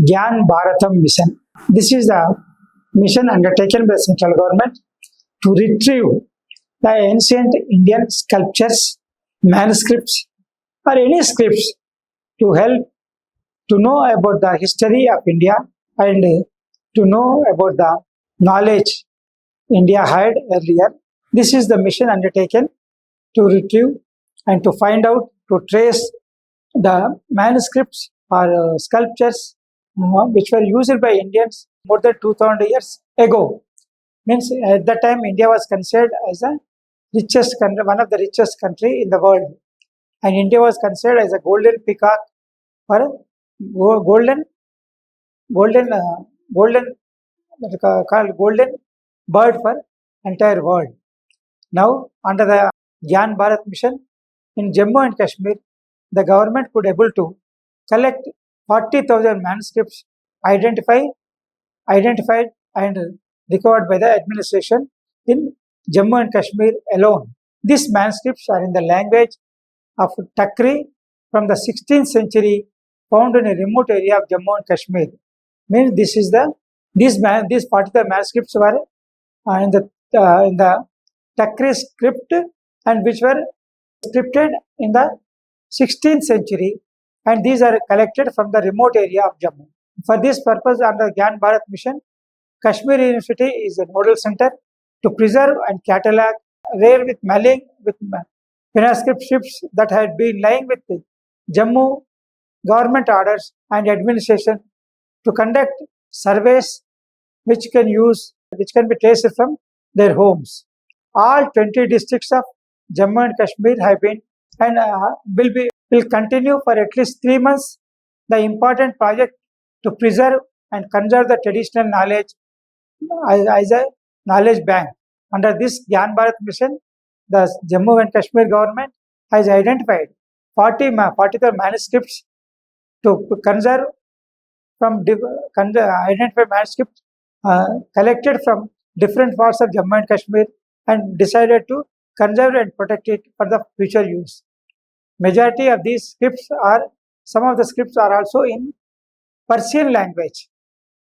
Gyan Bharatham Mission. This is the mission undertaken by the central government to retrieve the ancient Indian sculptures, manuscripts, or any scripts to help to know about the history of India and to know about the knowledge India had earlier. This is the mission undertaken to retrieve and to find out, to trace the manuscripts or sculptures which were used by Indians more than 2000 years ago. Means at that time India was considered as a richest country, one of the richest country in the world, and India was considered as a golden peacock or golden golden golden called golden bird for entire world. Now under the Gyan Bharat mission in Jammu and Kashmir, the government could able to collect 40,000 manuscripts identified and recovered by the administration in Jammu and Kashmir alone. These manuscripts are in the language of Takri from the 16th century, found in a remote area of Jammu and Kashmir. Means this is the these particular manuscripts were in the Takri script, and which were scripted in the 16th century, and these are collected from the remote area of Jammu. For this purpose, under Gyan Bharat mission, Kashmir University is a nodal center to preserve and catalog rare with manuscript ships that had been lying with the Jammu government orders and administration to conduct surveys which can be traced from their homes. All 20 districts of Jammu and Kashmir have been and will continue for at least 3 months the important project to preserve and conserve the traditional knowledge as a knowledge bank. Under this Gyan Bharat mission, the Jammu and Kashmir government has identified 43 manuscripts to conserve from identified manuscripts collected from different parts of Jammu and Kashmir, and decided to conserve and protect it for the future use. Majority of these scripts some of the scripts are also in Persian language.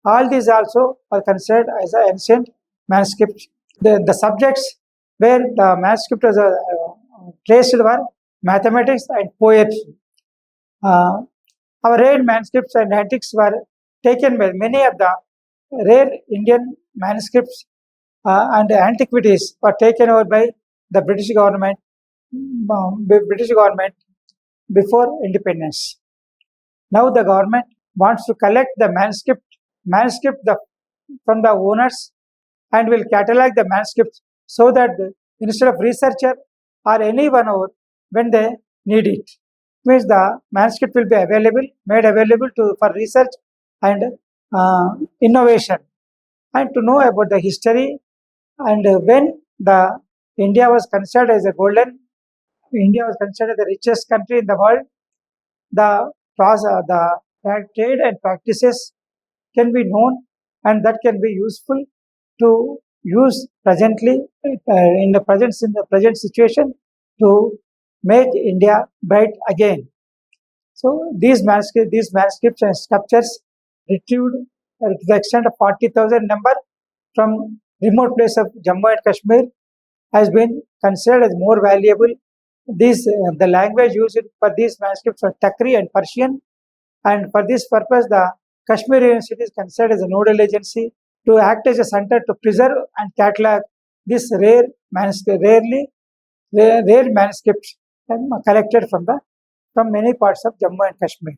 All these also are considered as ancient manuscripts. The subjects where the manuscript was traced were mathematics and poetry. Our rare manuscripts and antiques were taken by many of the rare Indian manuscripts and antiquities were taken over by the British government before independence. Now the government wants to collect the manuscript from the owners, and will catalog the manuscripts so that instead of researcher or anyone over when they need it, means the manuscript will be made available for research and innovation, and to know about the history. And when the India was considered as the richest country in the world, the trade and practices can be known, and that can be useful to use presently in the present situation to make India bright again. So these manuscripts and sculptures retrieved to the extent of 40,000 number from remote place of Jammu and Kashmir has been considered as more valuable. The language used for these manuscripts are Takri and Persian, and for this purpose, the Kashmir University is considered as a nodal agency to act as a center to preserve and catalog this rare manuscripts collected from many parts of Jammu and Kashmir.